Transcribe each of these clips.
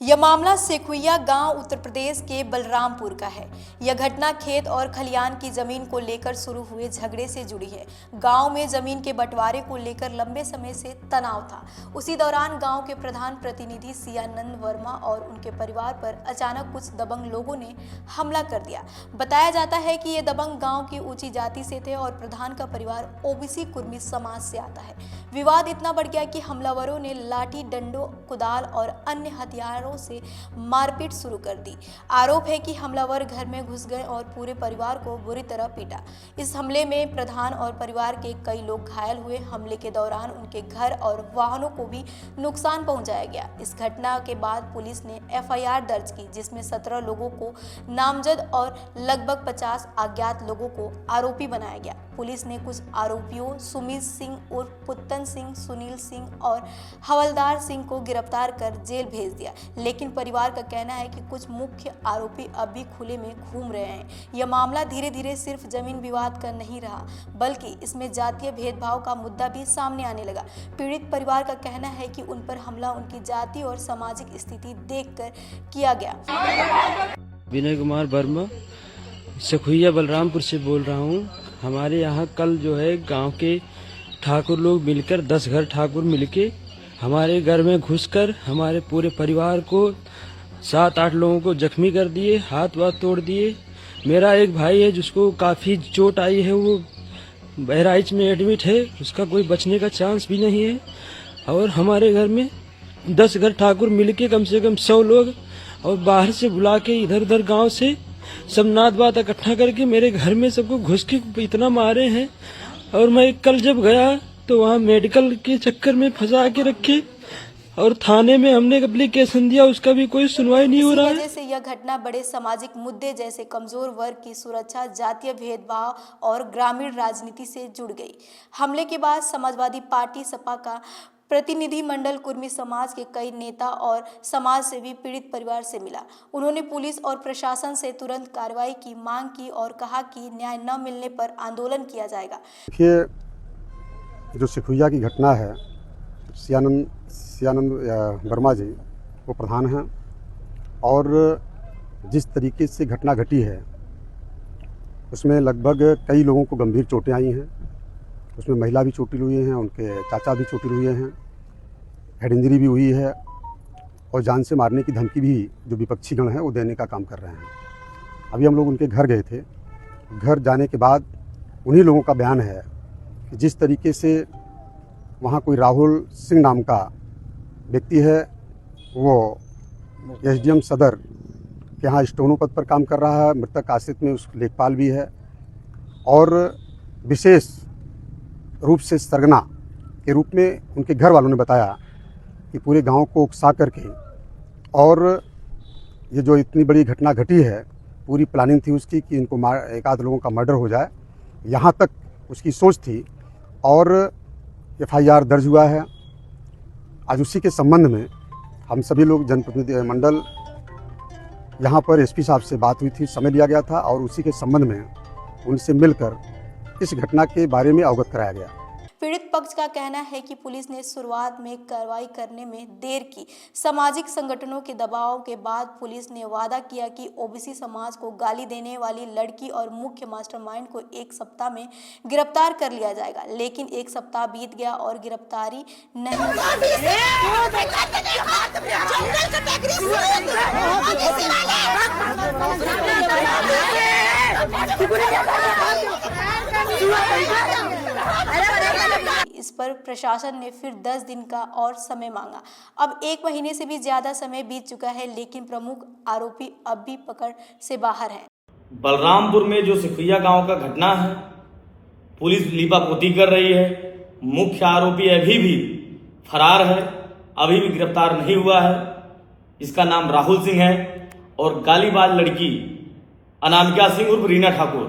यह मामला सेखुइया गांव उत्तर प्रदेश के बलरामपुर का है। यह घटना खेत और खलियान की जमीन को लेकर शुरू हुए झगड़े से जुड़ी है। गांव में जमीन के बंटवारे को लेकर लंबे समय से तनाव था। उसी दौरान गांव के प्रधान प्रतिनिधि सियानंद वर्मा और उनके परिवार पर अचानक कुछ दबंग लोगों ने हमला कर दिया। बताया जाता है कि ये दबंग गाँव की ऊंची जाति से थे और प्रधान का परिवार ओबीसी कुर्मी समाज से आता है। विवाद इतना बढ़ गया कि हमलावरों ने लाठी, डंडों, कुदाल और अन्य हथियारों से मारपीट शुरू कर दी। आरोप है कि हमलावर घर में घुस गए और पूरे परिवार को बुरी तरह पीटा। इस हमले में प्रधान और परिवार के कई लोग घायल हुए। हमले के दौरान उनके घर और वाहनों को भी नुकसान पहुंचाया गया। इस घटना के बाद पुलिस ने एफआईआर दर्ज की, जिसमें 17 लोगों को नामजद और लगभग 50 अज्ञात लोगों को आरोपी बनाया गया। पुलिस ने कुछ आरोपियों सुमित सिंह उर्फ पुत्तन सिंह, सुनील सिंह और हवलदार सिंह को गिरफ्तार कर जेल भेज दिया, लेकिन परिवार का कहना है कि कुछ मुख्य आरोपी अब भी खुले में घूम रहे हैं। यह मामला धीरे धीरे सिर्फ जमीन विवाद का नहीं रहा, बल्कि इसमें जातीय भेदभाव का मुद्दा भी सामने आने लगा। पीड़ित परिवार का कहना है कि उन पर हमला उनकी जाति और सामाजिक स्थिति देखकर किया गया। विनय कुमार वर्मा सेखुइया बलरामपुर से बोल रहा हूँ। हमारे यहाँ कल जो है गांव के ठाकुर लोग मिलकर 10 घर ठाकुर मिलके हमारे घर में घुसकर हमारे पूरे परिवार को 7-8 लोगों को जख्मी कर दिए, हाथ वाथ तोड़ दिए। मेरा एक भाई है जिसको काफ़ी चोट आई है, वो बहराइच में एडमिट है, उसका कोई बचने का चांस भी नहीं है। और हमारे घर में 10 घर ठाकुर मिलके कम से कम 100 लोग और बाहर से बुला के इधर उधर गांव से सब नात बात इकट्ठा करके मेरे घर में सबको घुस के इतना मारे हैं। और मैं कल जब गया तो वहाँ मेडिकल के चक्कर में फंसा के रखे और थाने में हमने एप्लीकेशन दिया, उसका भी कोई सुनवाई नहीं हो रहा है। वजह से यह घटना बड़े सामाजिक मुद्दे जैसे कमजोर वर्ग की सुरक्षा, जातीय भेदभाव और ग्रामीण राजनीति से जुड़ गई। हमले के बाद समाजवादी पार्टी सपा का प्रतिनिधि मंडल कुर्मी समाज के कई नेता और समाज सेवी पीड़ित परिवार से मिला। उन्होंने पुलिस और प्रशासन से तुरंत कार्रवाई की मांग की और कहा कि न्याय न मिलने पर आंदोलन किया जाएगा। देखिए, जो सेखुइया की घटना है, सियानंद वर्मा जी वो प्रधान हैं और जिस तरीके से घटना घटी है उसमें लगभग कई लोगों को गंभीर चोटें आई हैं। उसमें महिला भी चोटिल हुई हैं, उनके चाचा भी चोटिल हुए हैं, हेड इंजरी भी हुई है और जान से मारने की धमकी भी जो विपक्षी गण है वो देने का काम कर रहे हैं। अभी हम लोग उनके घर गए थे। घर जाने के बाद उन्हीं लोगों का बयान है कि जिस तरीके से वहाँ कोई राहुल सिंह नाम का व्यक्ति है, वो एसडीएम सदर के यहाँ स्टोनो पद पर काम कर रहा है, मृतक आश्रित में उस लेखपाल भी है और विशेष रूप से सरगना के रूप में उनके घर वालों ने बताया कि पूरे गांव को उकसा करके और ये जो इतनी बड़ी घटना घटी है, पूरी प्लानिंग थी उसकी कि इनको एक आध लोगों का मर्डर हो जाए, यहाँ तक उसकी सोच थी और एफआईआर दर्ज हुआ है। आज उसी के संबंध में हम सभी लोग जनप्रतिनिधि मंडल यहाँ पर एसपी साहब से बात हुई थी, समय लिया गया था और उसी के संबंध में उनसे मिलकर इस घटना के बारे में अवगत कराया गया। पीड़ित पक्ष का कहना है कि पुलिस ने शुरुआत में कार्रवाई करने में देर की। सामाजिक संगठनों के दबाव के बाद पुलिस ने वादा किया कि ओबीसी समाज को गाली देने वाली लड़की और मुख्य मास्टरमाइंड को 1 सप्ताह में गिरफ्तार कर लिया जाएगा, लेकिन 1 सप्ताह बीत गया और गिरफ्तारी नहीं इस पर प्रशासन ने फिर 10 दिन का और समय मांगा। अब 1 महीने से भी ज्यादा समय बीत चुका है, लेकिन प्रमुख आरोपी अब भी पकड़ से बाहर है। बलरामपुर में जो सेखुइया गांव का घटना है, पुलिस लीपापोती कर रही है। मुख्य आरोपी अभी भी फरार है, अभी भी गिरफ्तार नहीं हुआ है। इसका नाम राहुल सिंह है और गालीबाज लड़की अनामिका सिंह उर्फ रीना ठाकुर,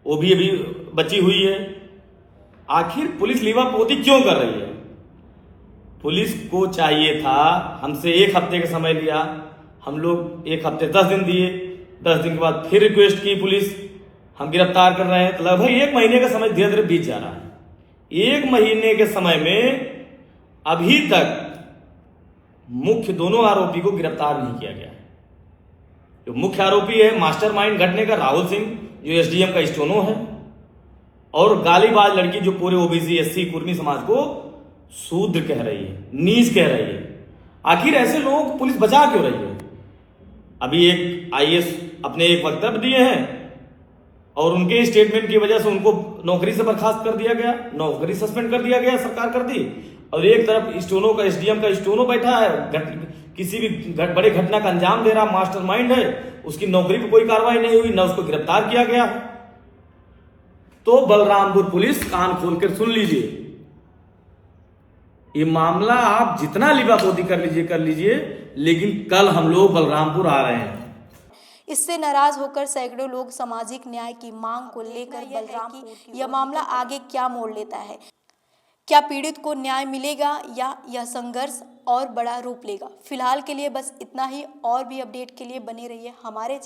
वो भी अभी बची हुई है। आखिर पुलिस लीपापोती क्यों कर रही है? पुलिस को चाहिए था, हमसे 1 हफ्ते का समय लिया, हम लोग 1 हफ्ते 10 दिन दिए, 10 दिन के बाद फिर रिक्वेस्ट की पुलिस, हम गिरफ्तार कर रहे हैं। तो लगभग 1 महीने का समय धीरे धीरे बीत जा रहा है। 1 महीने के समय में अभी तक मुख्य दोनों आरोपी को गिरफ्तार नहीं किया गया है। जो मुख्य आरोपी है मास्टरमाइंड घटने का राहुल सिंह, जो एसडीएम का स्टोनो है, और गालीबाज लड़की जो पूरे ओबीसी एससी कुर्मी समाज को शूद्र कह रही है, नीच कह रही है। आखिर ऐसे लोगों को पुलिस बचा क्यों रही है? अभी एक आईएएस अपने एक वक्तव्य दिए हैं और उनके स्टेटमेंट की वजह से उनको नौकरी से बर्खास्त कर दिया गया, नौकरी सस्पेंड कर दिया गया, सरकार कर दी। और एक तरफ स्टोनो का एसडीएम का स्टोनो बैठा है, किसी भी बड़े घटना का अंजाम दे रहा मास्टरमाइंड है, उसकी नौकरी पर कोई कार्रवाई नहीं हुई, न उसको गिरफ्तार किया गया। तो बलरामपुर पुलिस कान खोलकर सुन लीजिए, ये मामला आप जितना लीबापोती कर लीजिए, लेकिन कल हम लोग बलरामपुर आ रहे हैं। इससे नाराज होकर सैकड़ों लोग सामाजिक न्याय की मांग को लेकर बलरामपुर यह मामला आगे क्या मोड़ लेता है, क्या पीड़ित को न्याय मिलेगा या यह संघर्ष और बड़ा रूप लेगा। फिलहाल के लिए बस इतना ही, और भी अपडेट के लिए बने रहिए हमारे